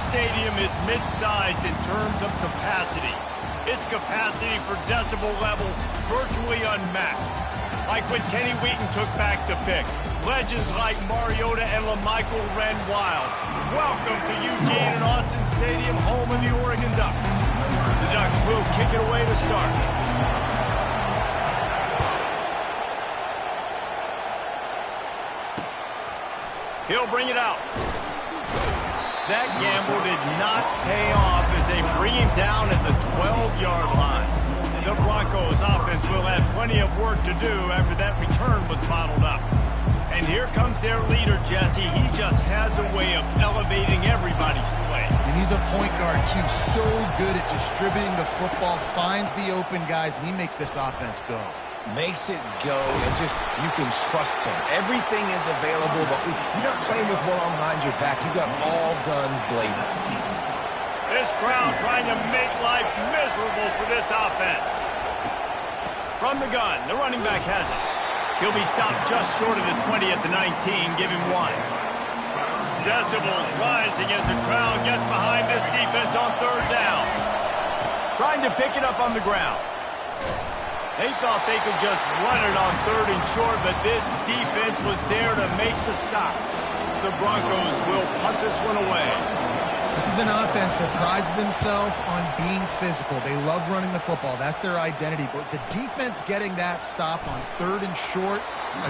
stadium is mid-sized in terms of capacity. Its capacity for decibel level virtually unmatched. Like when Kenny Wheaton took back the pick. Legends like Mariota and LaMichael ran wild. Welcome to Eugene and Autzen Stadium, home of the Oregon Ducks. The Ducks will kick it away to start. He'll bring it out. That gamble did not pay off as they bring him down at the 12-yard line. The Broncos offense will have plenty of work to do after that return was bottled up. And here comes their leader, Jesse. He just has a way of elevating everybody's play. And he's a point guard, too. So good at distributing the football, finds the open guys, and he makes this offense go. Makes it go, and just, you can trust him. Everything is available, but you're not playing with one arm behind your back. You got all guns blazing. This crowd trying to make life miserable for this offense. From the gun, the running back has it. He'll be stopped just short of the 20 at the 19, give him 1. Decibels rising as the crowd gets behind this defense on third down. Trying to pick it up on the ground. They thought they could just run it on third and short, but this defense was there to make the stop. The Broncos will punt this one away. This is an offense that prides themselves on being physical. They love running the football. That's their identity. But the defense getting that stop on third and short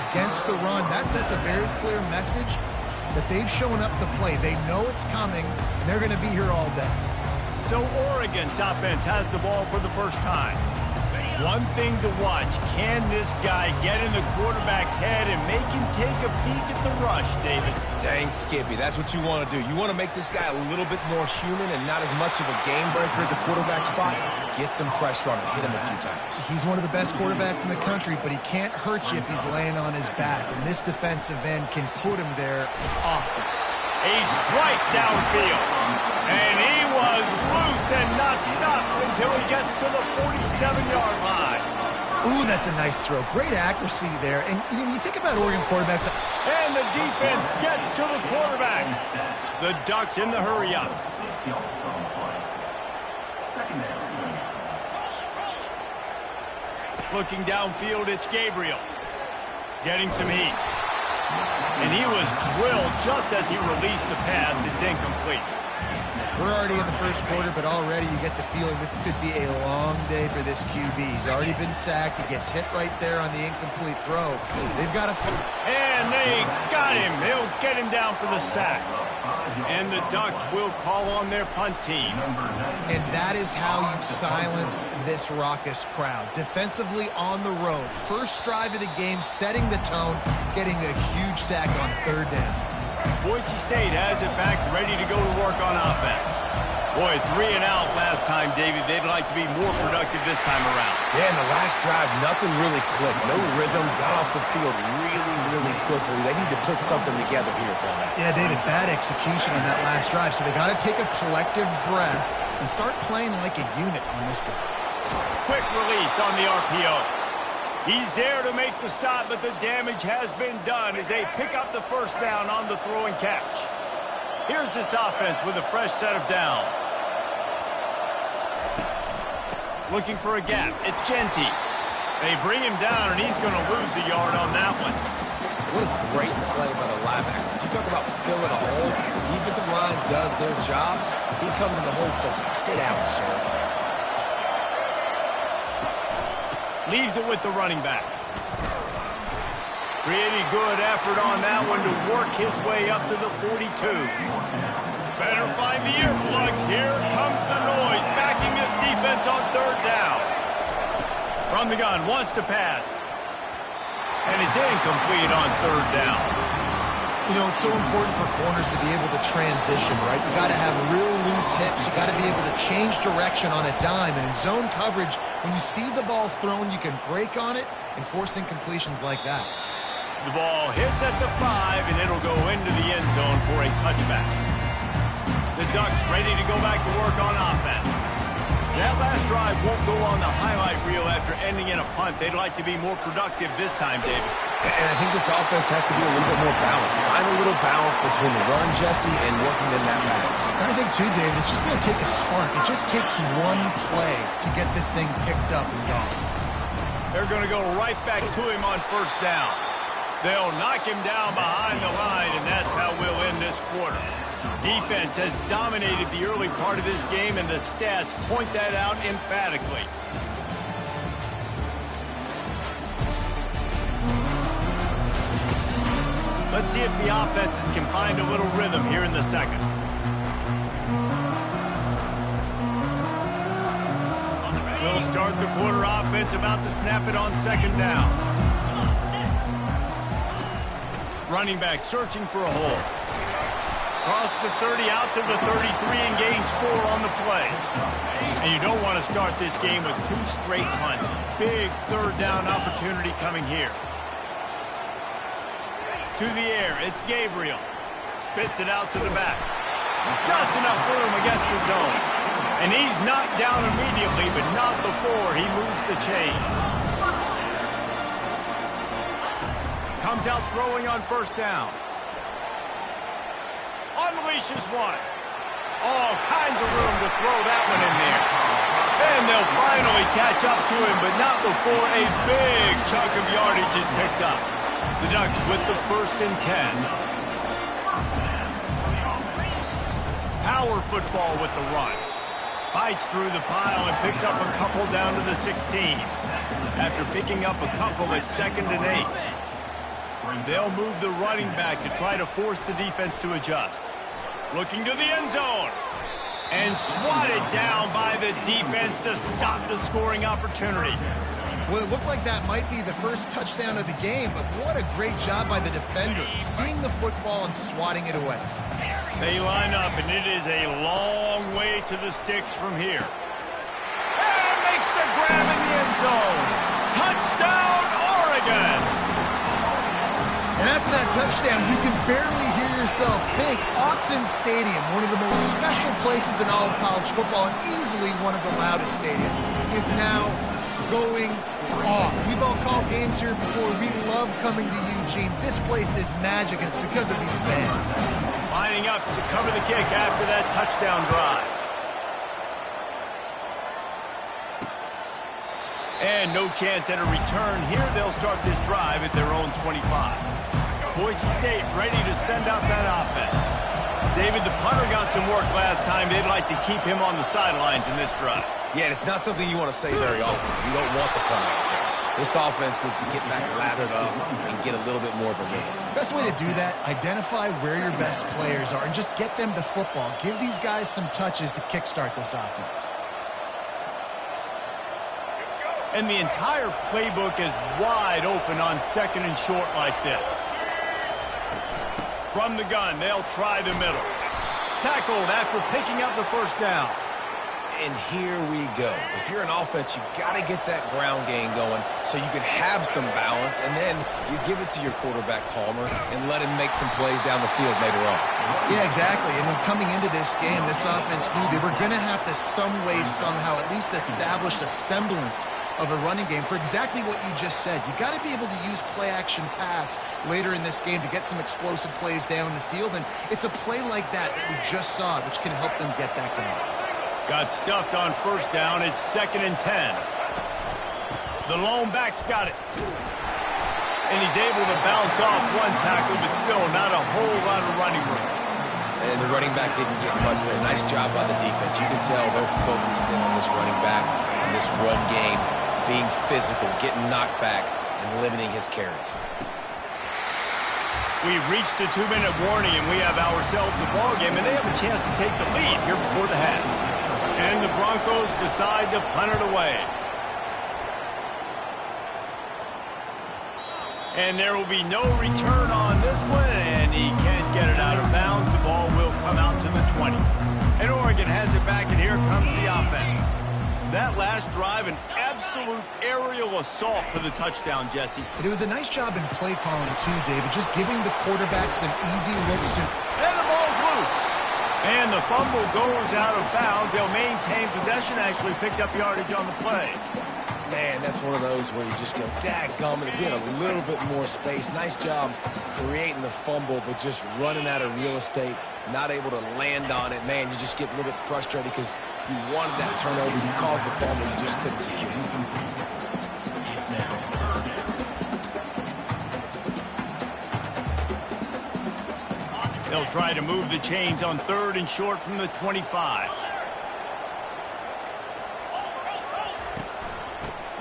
against the run, that sets a very clear message that they've shown up to play. They know it's coming, and they're going to be here all day. So Oregon's offense has the ball for the first time. One thing to watch, can this guy get in the quarterback's head and make him take a peek at the rush, David? Dang, Skippy, that's what you want to do. You want to make this guy a little bit more human and not as much of a game breaker at the quarterback spot. Get some pressure on him, hit him a few times. He's one of the best quarterbacks in the country, but he can't hurt you if he's laying on his back. And this defensive end can put him there often. A strike downfield. And he was loose and not stopped until he gets to the 47-yard line. Ooh, that's a nice throw. Great accuracy there. And you think about Oregon quarterbacks. And the defense gets to the quarterback. The Ducks in the hurry up. Looking downfield, it's Gabriel. Getting some heat. And he was drilled just as he released the pass. It's incomplete. We're already in the first quarter, but already you get the feeling this could be a long day for this QB. He's already been sacked. He gets hit right there on the incomplete throw. They've got to... And they got him. They'll get him down for the sack. And the Ducks will call on their punt team. And that is how you silence this raucous crowd. Defensively on the road. First drive of the game, setting the tone, getting a huge sack on third down. Boise State has it back, ready to go to work on offense. Boy, 3 and out last time, David. They'd like to be more productive this time around. Yeah, in the last drive, nothing really clicked. No rhythm, got off the field really quickly. They need to put something together here, Tony. Yeah, David, bad execution on that last drive, so they got to take a collective breath and start playing like a unit on this one. Quick release on the RPO. He's there to make the stop, but the damage has been done as they pick up the first down on the throw and catch. Here's this offense with a fresh set of downs. Looking for a gap. It's Genty. They bring him down, and he's going to lose a yard on that one. What a great play by the linebacker. You talk about filling a hole. The defensive line does their jobs. He comes in the hole and says, sit down, sir. Leaves it with the running back. Pretty good effort on that one to work his way up to the 42. Better find the earplugs. Here comes the noise, backing this defense on third down. From the gun, wants to pass. And it's incomplete on third down. You know, it's so important for corners to be able to transition, right? You got to have real loose hips. You got to be able to change direction on a dime. And in zone coverage, when you see the ball thrown, you can break on it and force incompletions like that. The ball hits at the 5, and it'll go into the end zone for a touchback. The Ducks ready to go back to work on offense. That last drive won't go on the highlight reel after ending in a punt. They'd like to be more productive this time, David. And I think this offense has to be a little bit more balanced. Find a little balance between the run, Jesse, and working in that pass. I think, too, David, it's just going to take a spark. It just takes one play to get this thing picked up and going. They're going to go right back to him on first down. They'll knock him down behind the line, and that's how we'll end this quarter. Defense has dominated the early part of this game, and the stats point that out emphatically. Let's see if the offenses can find a little rhythm here in the second. We'll start the quarter offense about to snap it on second down. Running back searching for a hole. Cross the 30 out to the 33 and gains 4 on the play. And you don't want to start this game with 2 straight punts. Big third down opportunity coming here. To the air, it's Gabriel. Spits it out to the back. Just enough room against the zone. And he's knocked down immediately, but not before he moves the chains. Comes out throwing on first down. Unleashes one. All kinds of room to throw that one in there. And they'll finally catch up to him, but not before a big chunk of yardage is picked up. The Ducks with the 1st and 10. Power football with the run. Fights through the pile and picks up a couple down to the 16. After picking up a couple at 2nd and 8. They'll move the running back to try to force the defense to adjust. Looking to the end zone. And swatted down by the defense to stop the scoring opportunity. Well, it looked like that might be the first touchdown of the game, but what a great job by the defender, seeing the football and swatting it away. They line up, and it is a long way to the sticks from here. And makes the grab in the end zone. Touchdown, Oregon! And after that touchdown, you can barely hear yourself think. Autzen Stadium, one of the most special places in all of college football and easily one of the loudest stadiums, is now going off. We've all called games here before. We love coming to Eugene. This place is magic, and it's because of these fans. Lining up to cover the kick after that touchdown drive. And no chance at a return here. They'll start this drive at their own 25. Boise State ready to send out that offense. David, the punter got some work last time. They'd like to keep him on the sidelines in this drive. Yeah, it's not something you want to say very often. You don't want the punter out there. This offense needs to get back lathered up and get a little bit more of a rhythm. Best way to do that, identify where your best players are and just get them the football. Give these guys some touches to kickstart this offense. And the entire playbook is wide open on 2nd and short like this. From the gun, they'll try the middle. Tackled after picking up the first down. And here we go. If you're an offense, you got to get that ground game going so you can have some balance, and then you give it to your quarterback, Palmer, and let him make some plays down the field later on. Yeah, exactly. And then coming into this game, this offense knew they were going to have to some way, somehow, at least establish a semblance of a running game for exactly what you just said. You got to be able to use play-action pass later in this game to get some explosive plays down the field, and it's a play like that we just saw, which can help them get that going. Got stuffed on first down. It's 2nd and 10. The lone back's got it. And he's able to bounce off one tackle, but still not a whole lot of running room. And the running back didn't get much there. Nice job by the defense. You can tell they're focused in on this running back, on this run game, being physical, getting knockbacks, and limiting his carries. We've reached the 2-minute warning, and we have ourselves a ball game, and they have a chance to take the lead here before the half. And the Broncos decide to punt it away. And there will be no return on this one, and he can't get it out of bounds. The ball will come out to the 20. And Oregon has it back, and here comes the offense. That last drive, an absolute aerial assault for the touchdown, Jesse. But it was a nice job in play calling, too, David, just giving the quarterback some easy looks. And the ball's loose. And the fumble goes out of bounds. They'll maintain possession, actually picked up yardage on the play. Man, that's one of those where you just go, dadgummit, if we had a little bit more space. Nice job creating the fumble, but just running out of real estate, not able to land on it. Man, you just get a little bit frustrated because you wanted that turnover. You caused the fumble. You just couldn't secure it. They'll try to move the chains on 3rd and short from the 25.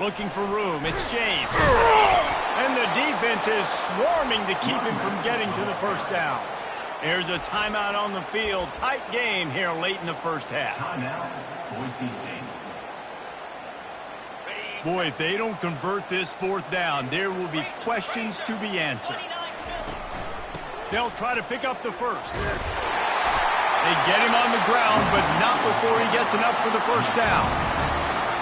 Looking for room. It's James. And the defense is swarming to keep him from getting to the first down. There's a timeout on the field. Tight game here late in the first half. Boy, if they don't convert this 4th down, there will be questions to be answered. They'll try to pick up the first. They get him on the ground, but not before he gets enough for the first down.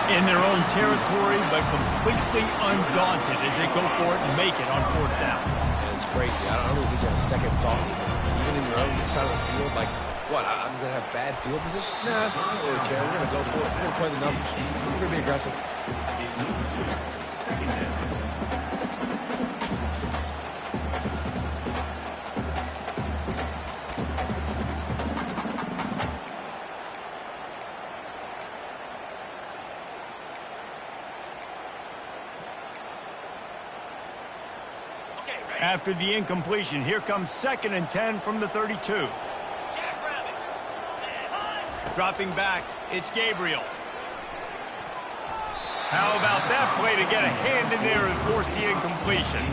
In their own territory, but completely undaunted as they go for it and make it on 4th down. And it's crazy. I don't really think you have a second thought even in your own side of the field. Like, what, I'm going to have bad field position? Nah, I don't really care. We're going to go for it. We're going to play the numbers. We're going to be aggressive. After the incompletion, here comes 2nd and 10 from the 32. Dropping back, it's Gabriel. How about that play to get a hand in there and force the incompletion?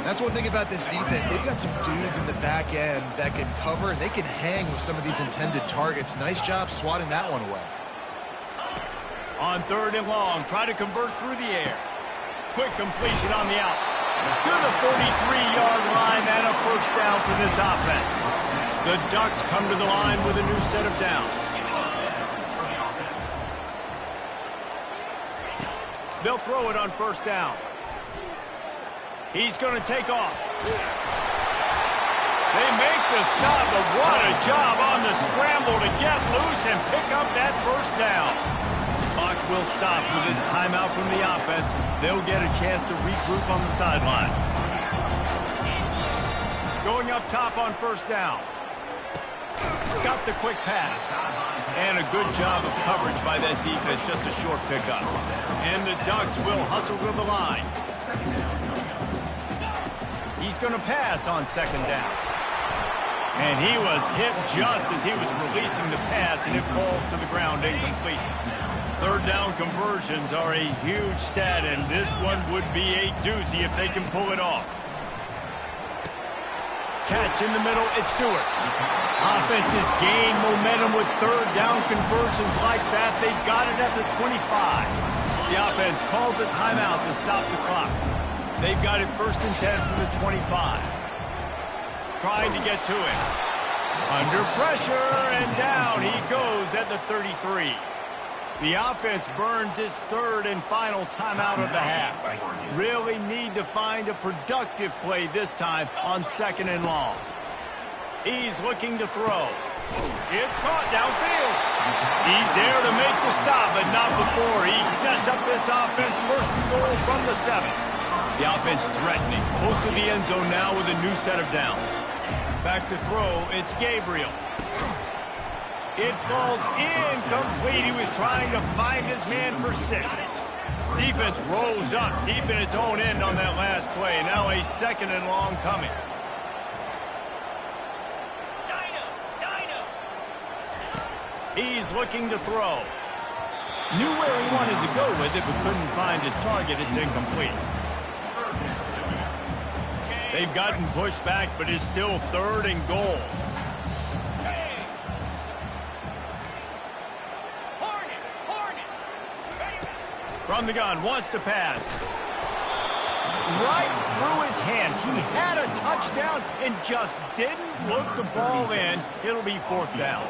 That's one thing about this defense. They've got some dudes in the back end that can cover, and they can hang with some of these intended targets. Nice job swatting that one away. On 3rd and long, try to convert through the air. Quick completion on the out. To the 43-yard line and a first down for this offense. The Ducks come to the line with a new set of downs. They'll throw it on 1st down. He's going to take off. They make the stop, but what a job on the scramble to get loose and pick up that first down. Clock will stop with this timeout from the offense. They'll get a chance to regroup on the sideline. Going up top on 1st down. Got the quick pass. And a good job of coverage by that defense. Just a short pickup. And the Ducks will hustle to the line. He's going to pass on 2nd down. And he was hit just as he was releasing the pass, and it falls to the ground incomplete. 3rd down conversions are a huge stat, and this one would be a doozy if they can pull it off. Catch in the middle, it's Stewart. Offenses gain momentum with 3rd down conversions like that. They got it at the 25. The offense calls a timeout to stop the clock. They've got it 1st and 10 from the 25. Trying to get to it. Under pressure, and down he goes at the 33. The offense burns its 3rd and final timeout of the half. Really need to find a productive play this time on 2nd and long. He's looking to throw. It's caught downfield. He's there to make the stop, but not before he sets up this offense 1st and goal from the 7. The offense threatening. Close to the end zone now with a new set of downs. Back to throw, it's Gabriel. It falls incomplete. He was trying to find his man for 6. Defense rolls up deep in its own end on that last play. Now a 2nd and long coming. He's looking to throw. Knew where he wanted to go with it, but couldn't find his target. It's incomplete. They've gotten pushed back, but it's still 3rd and goal. From the gun, wants to pass. Right through his hands. He had a touchdown and just didn't look the ball in. It'll be 4th down.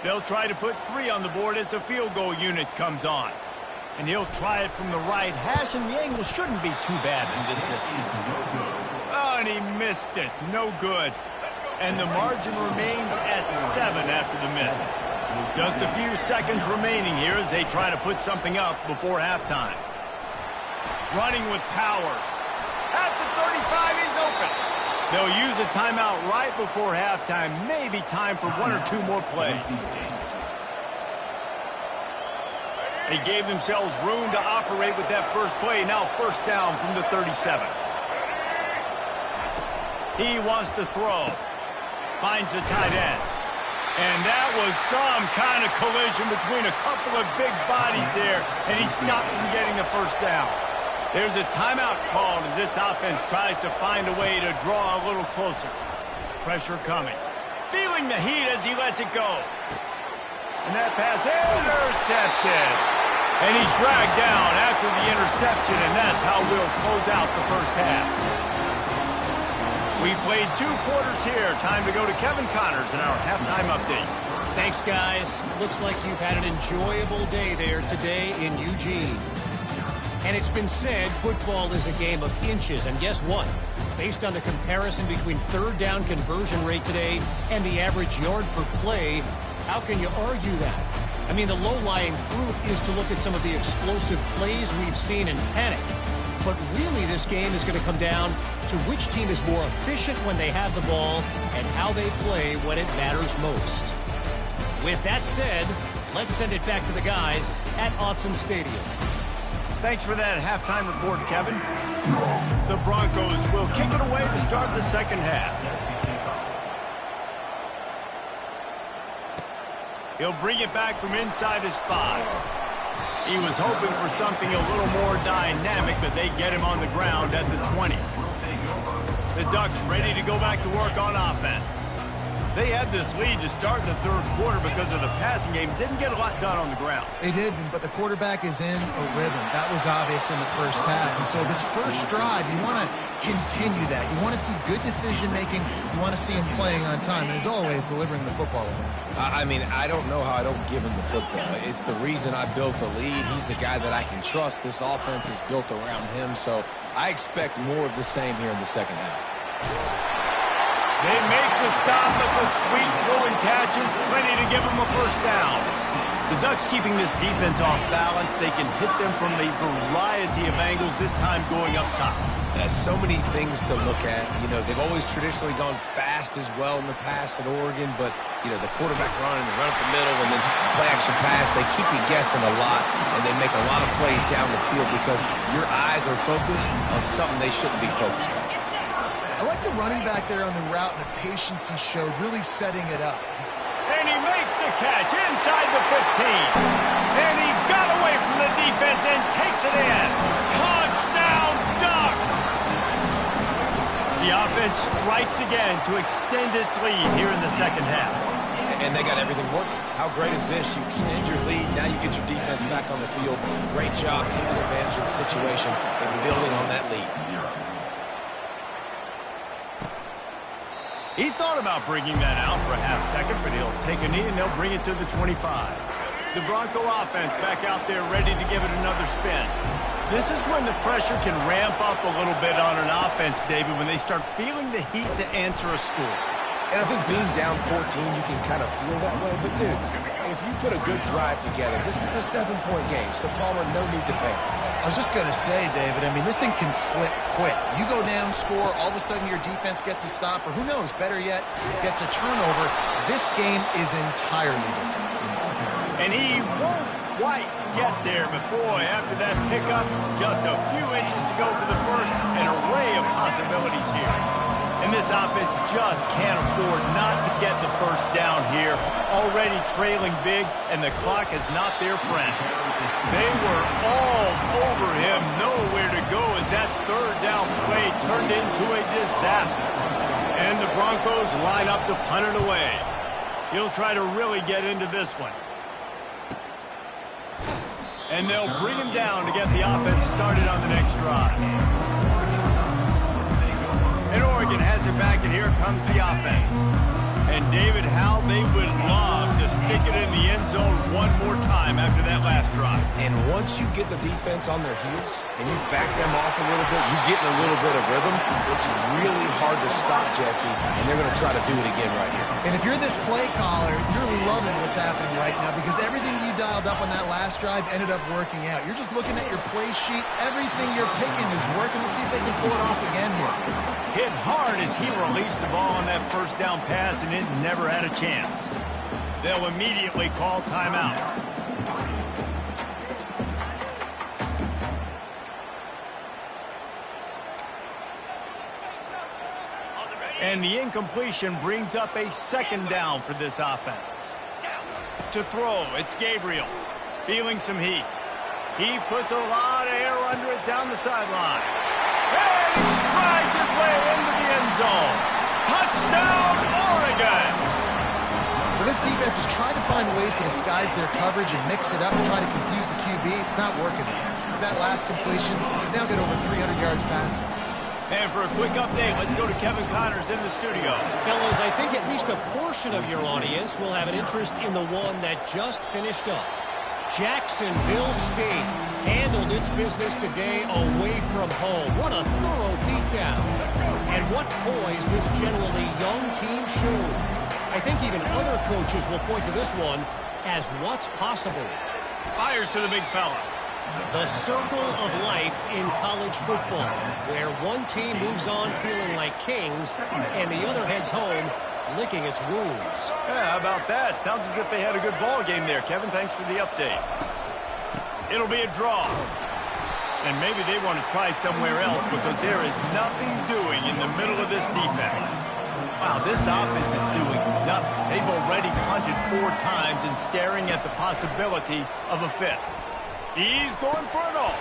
They'll try to put 3 on the board as the field goal unit comes on. And he'll try it from the right hash, and the angle shouldn't be too bad from this distance. Oh, and he missed it. No good. And the margin remains at 7 after the miss. Just a few seconds remaining here as they try to put something up before halftime. Running with power. At the 35, he's open. They'll use a timeout right before halftime. Maybe time for 1 or 2 more plays. They gave themselves room to operate with that first play. Now first down from the 37. He wants to throw. Finds the tight end. And that was some kind of collision between a couple of big bodies there, and he stopped from getting the first down. There's a timeout called as this offense tries to find a way to draw a little closer. Pressure coming. Feeling the heat as he lets it go. And that pass intercepted. And he's dragged down after the interception, and that's how we'll close out the first half. We played 2 quarters here. Time to go to Kevin Connors in our halftime update. Thanks, guys. Looks like you've had an enjoyable day there today in Eugene. And it's been said football is a game of inches. And guess what? Based on the comparison between third down conversion rate today and the average yard per play, how can you argue that? I mean, the low-lying fruit is to look at some of the explosive plays we've seen and panic. But really, this game is going to come down to which team is more efficient when they have the ball and how they play when it matters most. With that said, let's send it back to the guys at Autzen Stadium. Thanks for that halftime report, Kevin. The Broncos will kick it away to start the second half. He'll bring it back from inside his 5. He was hoping for something a little more dynamic, but they get him on the ground at the 20. The Ducks ready to go back to work on offense. They had this lead to start the third quarter because of the passing game. Didn't get a lot done on the ground. They didn't, but the quarterback is in a rhythm. That was obvious in the first half. And so this first drive, you want to continue that. You want to see good decision-making. You want to see him playing on time. And as always, delivering the football. I mean, I don't know how I don't give him the football. It's the reason I built the lead. He's the guy that I can trust. This offense is built around him. So I expect more of the same here in the second half. They make the stop, but the sweet rolling catch is plenty to give them a first down. The Ducks keeping this defense off balance. They can hit them from a variety of angles, this time going up top. There's so many things to look at. You know, they've always traditionally gone fast as well in the past at Oregon, but, you know, the quarterback run and the run up the middle and then play action pass, they keep you guessing a lot, and they make a lot of plays down the field because your eyes are focused on something they shouldn't be focused on. I like the running back there on the route and the patience he showed, really setting it up. And he makes the catch inside the 15. And he got away from the defense and takes it in. Touchdown, Ducks! The offense strikes again to extend its lead here in the second half. And they got everything working. How great is this? You extend your lead. Now you get your defense back on the field. Great job taking advantage of the situation and building on that lead. He thought about bringing that out for a half second, but he'll take a knee and they'll bring it to the 25. The Bronco offense back out there ready to give it another spin. This is when the pressure can ramp up a little bit on an offense, David, when they start feeling the heat to answer a score. And I think being down 14, you can kind of feel that way. But, dude, if you put a good drive together, this is a 7-point game. So, Palmer, no need to panic. I was just going to say, David, I mean, this thing can flip quick. You go down, score, all of a sudden your defense gets a stop, or who knows, better yet, gets a turnover. This game is entirely different. And he won't quite get there, but boy, after that pickup, just a few inches to go for the first, an array of possibilities here. And this offense just can't afford not to get the first down here. Already trailing big, and the clock is not their friend. They were all over him, nowhere to go as that third down play turned into a disaster. And the Broncos line up to punt it away. He'll try to really get into this one. And they'll bring him down to get the offense started on the next drive. And Oregon has it back, and here comes the offense. And David, how they would love to stick it in the end zone one more time after that last drive. And once you get the defense on their heels and you back them off a little bit, you get in a little bit of rhythm, it's really hard to stop, Jesse, and they're going to try to do it again right here. And if you're this play caller, you're loving what's happening right now because everything you dialed up on that last drive ended up working out. You're just looking at your play sheet. Everything you're picking is working. Let's see if they can pull it off again here. Hit hard as he released the ball on that first down pass, and it never had a chance. They'll immediately call timeout. And the incompletion brings up a second down for this offense. To throw, it's Gabriel, feeling some heat. He puts a lot of air under it down the sideline. And he strides his way into the end zone. Touchdown, Oregon! Well, this defense is trying to find ways to disguise their coverage and mix it up to try to confuse the QB. It's not working. With that last completion, he's now got over 300 yards passing. And for a quick update, let's go to Kevin Connors in the studio. Fellas, I think at least a portion of your audience will have an interest in the one that just finished up. Jacksonville State handled its business today away from home. What a thorough beatdown. And what poise this generally young team showed. I think even other coaches will point to this one as what's possible. Fires to the big fella. The circle of life in college football, where one team moves on feeling like kings and the other heads home licking its wounds. Yeah, how about that? Sounds as if they had a good ball game there. Kevin, thanks for the update. It'll be a draw. And maybe they want to try somewhere else because there is nothing doing in the middle of this defense. Wow, this offense is doing nothing. They've already punted 4 times and staring at the possibility of a fifth. He's going for it all.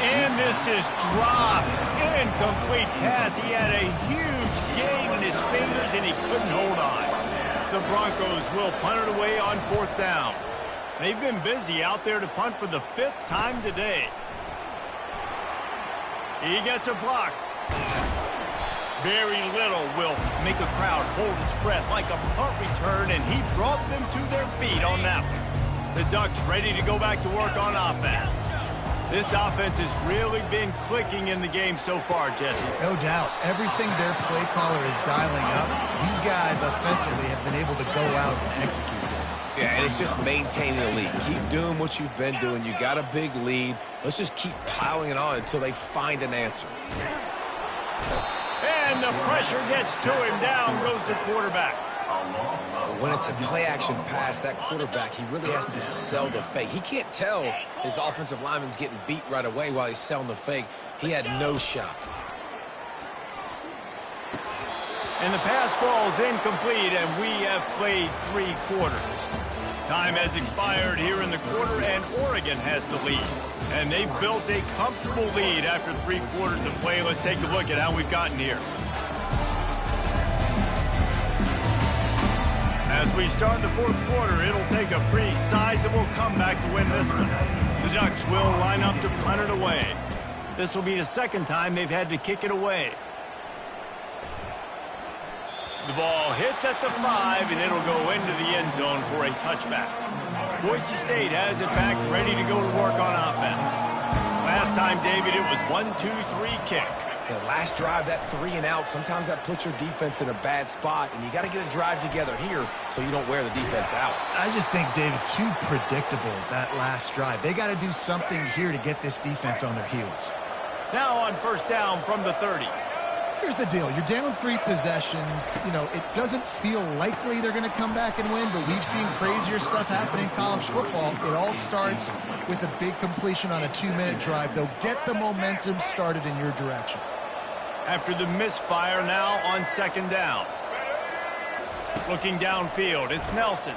And this is dropped. Incomplete pass. He had a huge gain in his fingers, and he couldn't hold on. The Broncos will punt it away on 4th down. They've been busy out there to punt for the 5th time today. He gets a block. Very little will make a crowd hold its breath like a punt return, and he brought them to their feet on that one. The Ducks ready to go back to work on offense. This offense has really been clicking in the game so far, Jesse. No doubt. Everything their play caller is dialing up, these guys offensively have been able to go out and execute it. Yeah, and it's just maintaining the lead. Keep doing what you've been doing. You got a big lead. Let's just keep piling it on until they find an answer. And the pressure gets to him. Down goes the quarterback. When it's a play-action pass, that quarterback, he really has to sell the fake. He can't tell his offensive lineman's getting beat right away while he's selling the fake. He had no shot. And the pass falls incomplete, and we have played 3 quarters. Time has expired here in the quarter, and Oregon has the lead. And they've built a comfortable lead after 3 quarters of play. Let's take a look at how we've gotten here. As we start the 4th quarter, it'll take a pretty sizable comeback to win this one. The Ducks will line up to punt it away. This will be the 2nd time they've had to kick it away. The ball hits at the 5, and it'll go into the end zone for a touchback. Boise State has it back, ready to go to work on offense. Last time, David, it was 1-2-3 kick. The last drive, that 3 and out, sometimes that puts your defense in a bad spot, and you got to get a drive together here so you don't wear the defense out. I just think, David, too predictable, that last drive. They got to do something here to get this defense on their heels. Now on 1st down from the 30. Here's the deal. You're down 3 possessions. You know, it doesn't feel likely they're going to come back and win, but we've seen crazier stuff happen in college football. It all starts with a big completion on a 2-minute drive. They'll get the momentum started in your direction. After the misfire, now on 2nd down. Looking downfield, it's Nelson.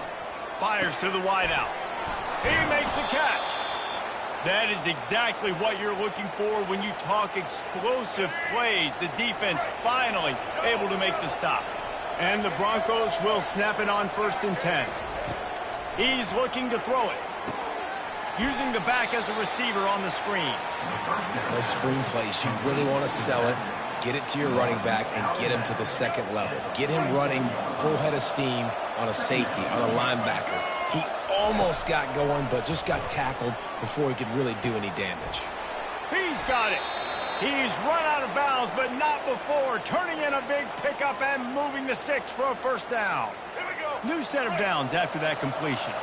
Fires to the wideout. He makes a catch. That is exactly what you're looking for when you talk explosive plays. The defense finally able to make the stop. And the Broncos will snap it on 1st and 10. He's looking to throw it. Using the back as a receiver on the screen. Those screen plays, you really want to sell it. Get it to your running back and get him to the second level. Get him running full head of steam on a safety, on a linebacker. He almost got going, but just got tackled before he could really do any damage. He's got it. He's run out of bounds, but not before. Turning in a big pickup and moving the sticks for a first down. New set of downs after that completion.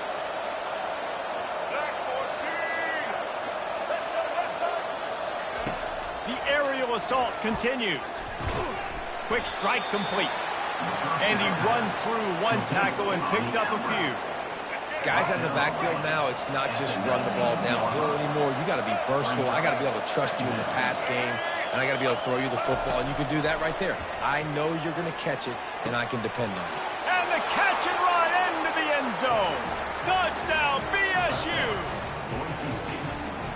The aerial assault continues. Quick strike complete. And he runs through one tackle and picks up a few. Guys out of the backfield now, it's not just run the ball downhill anymore. You got to be versatile. I got to be able to trust you in the pass game, and I got to be able to throw you the football, and you can do that right there. I know you're going to catch it, and I can depend on it. And the catch and run into the end zone. Touchdown, BSU.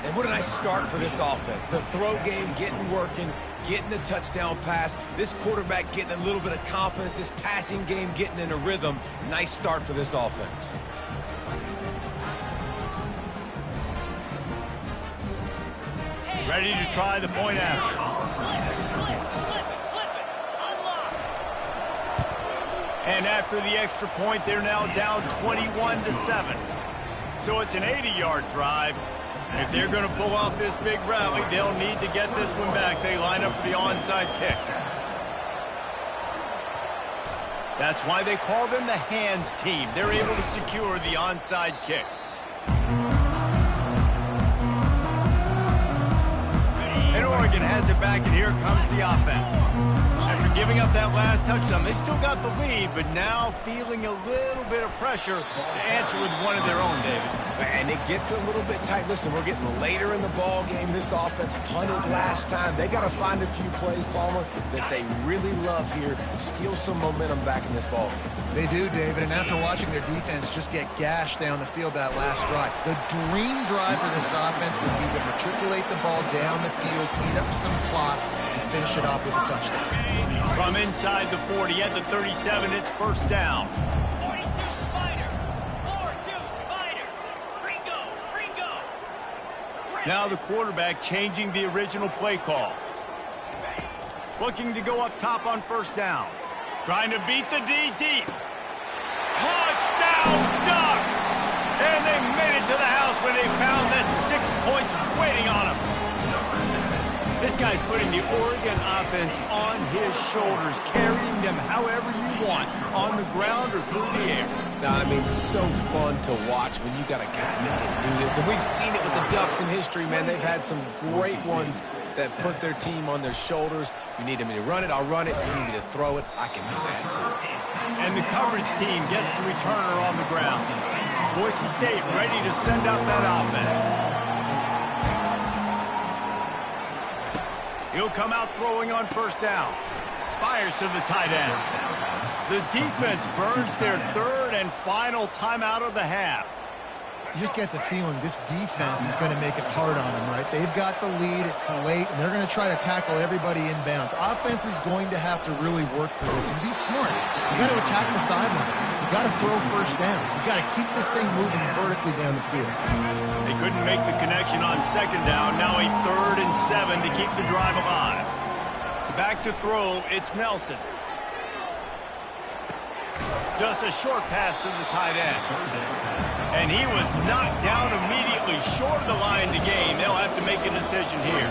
And what a nice start for this offense. The throw game getting working, getting the touchdown pass. This quarterback getting a little bit of confidence. This passing game getting in a rhythm. Nice start for this offense. Ready to try the point after. And after the extra point, they're now down 21-7. So it's an 80-yard drive. If they're going to pull off this big rally, they'll need to get this one back. They line up for the onside kick. That's why they call them the hands team. They're able to secure the onside kick. And Oregon has it back, and here comes the offense. After giving up that last touchdown, they still got the lead, but now feeling a little bit of pressure to answer with one of their own, David. And it gets a little bit tight. Listen, we're getting later in the ball game. This offense punted last time. They got to find a few plays, Palmer, that they really love here. Steal some momentum back in this ball game. They do, David, and after watching their defense just get gashed down the field that last drive, the dream drive for this offense would be to matriculate the ball down the field, eat up some clock, and finish it off with a touchdown. From inside the 40 at the 37, it's first down. 42 Spider. 4-2 Spider. Ringo. Now the quarterback changing the original play call. Looking to go up top on first down. Trying to beat the D deep. Touchdown Ducks! And they made it to the house when they found that 6 points waiting on them. This guy's putting the Oregon offense on his shoulders, carrying them however you want, on the ground or through the air. I mean, so fun to watch when you got a guy that can do this. And we've seen it with the Ducks in history, man. They've had some great ones that put their team on their shoulders. If you need me to run it, I'll run it. If you need me to throw it, I can do that too. And the coverage team gets the returner on the ground. Boise State ready to send out that offense. He'll come out throwing on first down. Fires to the tight end. The defense burns their third and final timeout of the half. You just get the feeling this defense is going to make it hard on them, right? They've got the lead, it's late, and they're going to try to tackle everybody inbounds. Offense is going to have to really work for this and be smart. You got to attack the sidelines. You got to throw first downs. You got to keep this thing moving vertically down the field. They couldn't make the connection on second down. Now a 3rd and 7 to keep the drive alive. Back to throw, it's Nelson. Just a short pass to the tight end. And he was knocked down immediately short of the line to gain. They'll have to make a decision here.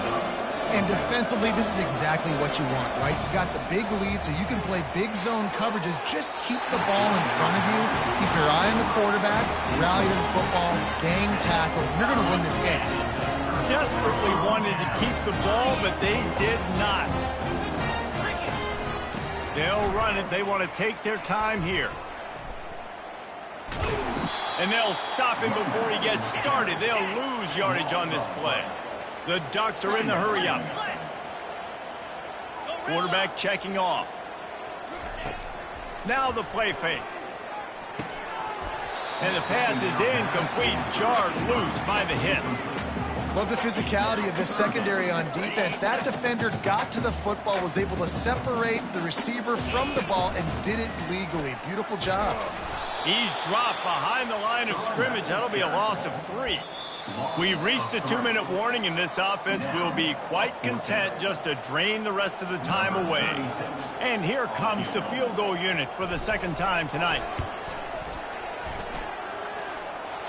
And defensively, this is exactly what you want, right? You got the big lead, so you can play big zone coverages. Just keep the ball in front of you. Keep your eye on the quarterback. Rally to the football. Gang tackle. You're going to win this game. Desperately wanted to keep the ball, but they did not. They'll run it. They want to take their time here. And they'll stop him before he gets started. They'll lose yardage on this play. The Ducks are in the hurry-up. Quarterback checking off. Now the play fake. And the pass is incomplete, jarred loose by the hit. Love the physicality of this secondary on defense. That defender got to the football, was able to separate the receiver from the ball, and did it legally. Beautiful job. He's dropped behind the line of scrimmage. That'll be a loss of 3. We've reached the 2-minute warning, and this offense will be quite content just to drain the rest of the time away. And here comes the field goal unit for the second time tonight.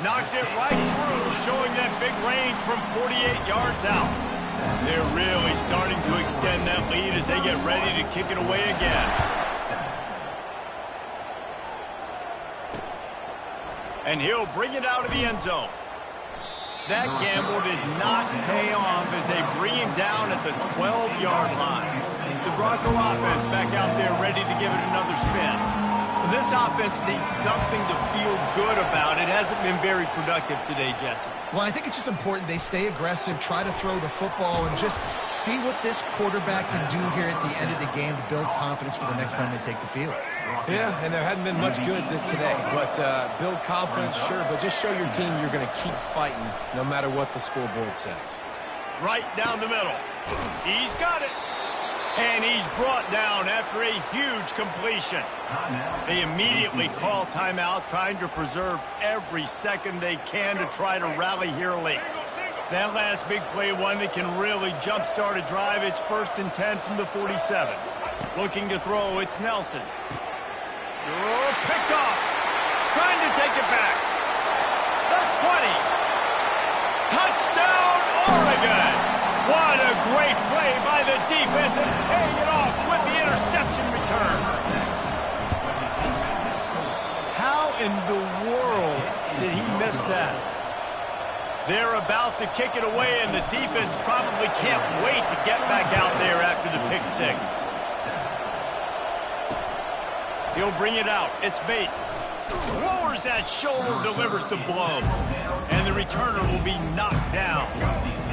Knocked it right through, showing that big range from 48 yards out. They're really starting to extend that lead as they get ready to kick it away again. And he'll bring it out of the end zone. That gamble did not pay off as they bring him down at the 12-yard line. The Bronco offense back out there ready to give it another spin. This offense needs something to feel good about. It hasn't been very productive today, Jesse. Well, I think it's just important they stay aggressive, try to throw the football, and just see what this quarterback can do here at the end of the game to build confidence for the next time they take the field. Yeah, and there hadn't been much good today. But build confidence, sure, but just show your team you're going to keep fighting no matter what the scoreboard says. Right down the middle. He's got it. And he's brought down after a huge completion. They immediately call timeout, trying to preserve every second they can to try to rally here late. That last big play, one that can really jumpstart a drive. It's 1st and 10 from the 47. Looking to throw, it's Nelson. Picked off. Trying to take it back. The 20. Touchdown, Oregon. What a great play by the defense and paying it off with the interception return. How in the world did he miss that? They're about to kick it away, and the defense probably can't wait to get back out there after the pick 6. He'll bring it out. It's Bates. Lowers that shoulder, delivers the blow. And the returner will be knocked down.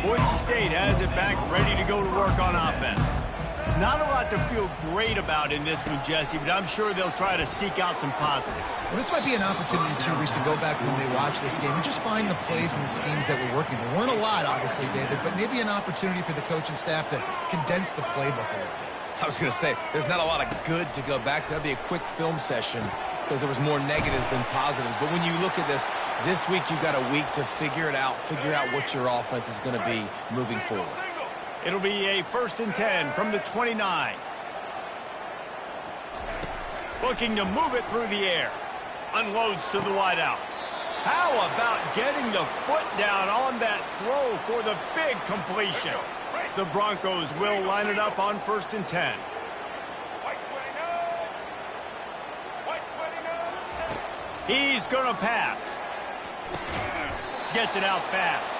Boise State has it back, ready to go to work on offense. Not a lot to feel great about in this one, Jesse, but I'm sure they'll try to seek out some positives. Well, this might be an opportunity, too, Reese, to go back when they watch this game and just find the plays and the schemes that were working. There weren't a lot, obviously, David, but maybe an opportunity for the coaching staff to condense the playbook a little bit. I was going to say, there's not a lot of good to go back to. That'd be a quick film session because there was more negatives than positives. But when you look at this week you've got a week to figure it out, figure out what your offense is going to be moving forward. It'll be a 1st and 10 from the 29. Looking to move it through the air. Unloads to the wideout. How about getting the foot down on that throw for the big completion? The Broncos will line it up on 1st and 10. He's going to pass. Gets it out fast.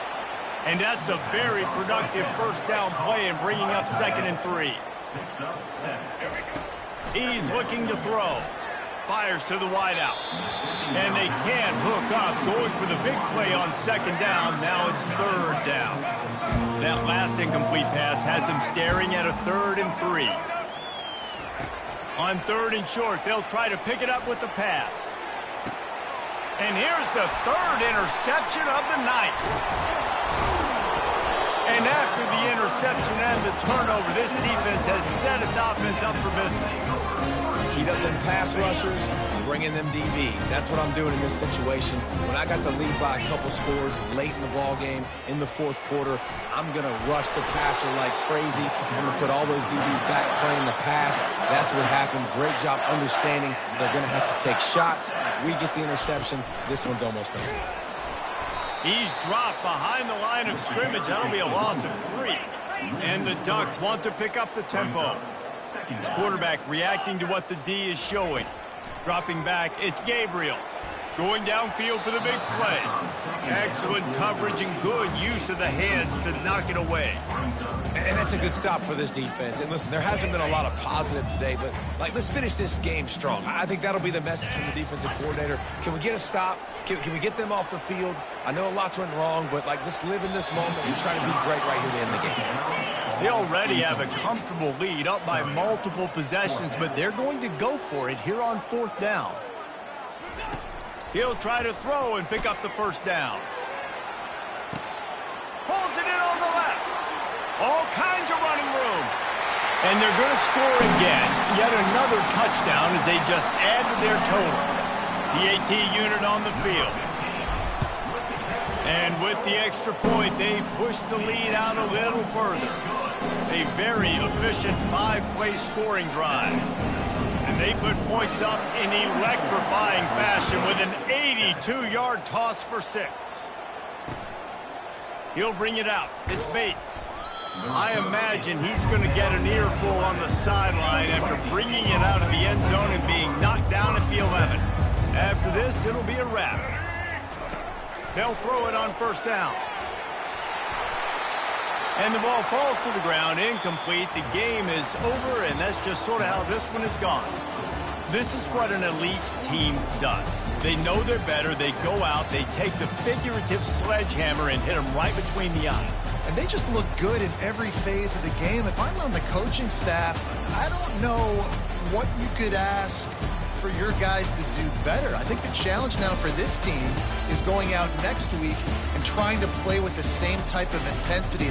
And that's a very productive 1st down play and bringing up 2nd and 3. He's looking to throw. Fires to the wideout. And they can't hook up. Going for the big play on 2nd down. Now it's 3rd down. That last incomplete pass has him staring at a 3rd and 3. On 3rd and short, they'll try to pick it up with the pass. And here's the 3rd interception of the night. And after the interception and the turnover, this defense has set its offense up for business. Heat up them pass rushers, bring in them DBs. That's what I'm doing in this situation. When I got the lead by a couple scores late in the ball game, in the 4th quarter, I'm going to rush the passer like crazy. I'm going to put all those DBs back playing the pass. That's what happened. Great job understanding they're going to have to take shots. We get the interception. This one's almost done. He's dropped behind the line of scrimmage. That'll be a loss of 3. And the Ducks want to pick up the tempo. Quarterback reacting to what the D is showing. Dropping back, it's Gabriel. Going downfield for the big play. Excellent coverage and good use of the hands to knock it away. And that's a good stop for this defense. And listen, there hasn't been a lot of positive today, but let's finish this game strong. I think that'll be the message from the defensive coordinator. Can we get a stop? Can we get them off the field? I know lots went wrong, but let's live in this moment and try to be great right here to end the game. They already have a comfortable lead, up by multiple possessions, but they're going to go for it here on 4th down. He'll try to throw and pick up the 1st down. Pulls it in on the left. All kinds of running room. And they're going to score again. Yet another touchdown as they just add to their total. The AT unit on the field. And with the extra point, they push the lead out a little further. A very efficient 5-play scoring drive. And they put points up in electrifying fashion with an 82-yard toss for 6. He'll bring it out. It's Bates. I imagine he's going to get an earful on the sideline after bringing it out of the end zone and being knocked down at the 11. After this, it'll be a wrap. They'll throw it on first down. And the ball falls to the ground, incomplete. The game is over, and that's just sort of how this one is gone. This is what an elite team does. They know they're better. They go out, they take the figurative sledgehammer and hit them right between the eyes. And they just look good in every phase of the game. If I'm on the coaching staff, I don't know what you could ask for your guys to do better. I think the challenge now for this team is going out next week and trying to play with the same type of intensity.